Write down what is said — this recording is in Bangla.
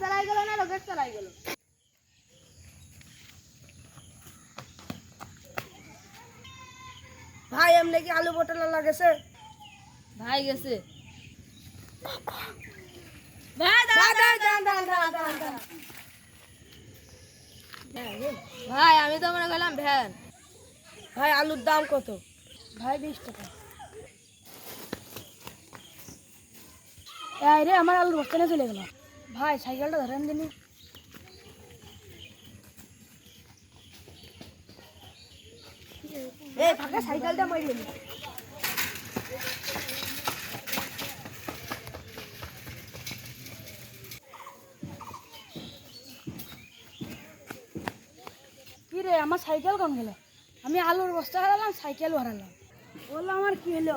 চালাই গেল না রকেট চালাই গেল। ভাই এমনি কি আলু পটল লাগেছে? ভাই গেছে। ভাই আমি তো মনে করলাম ভ্যান। ভাই আলুর দাম কত? ভাই 20 টাকা। এই রে আমার আলুর বস্তা নিয়ে চলে গেল। ভাই সাইকেলটা ধরেন দিনি। এই ফাঁকা সাইকেলটা মারি দিলি। কি রে আমার সাইকেল কোন গেল? আমি আলুর বস্তা হারালাম, সাইকেল হারালাম। বললো আমার কি হলো?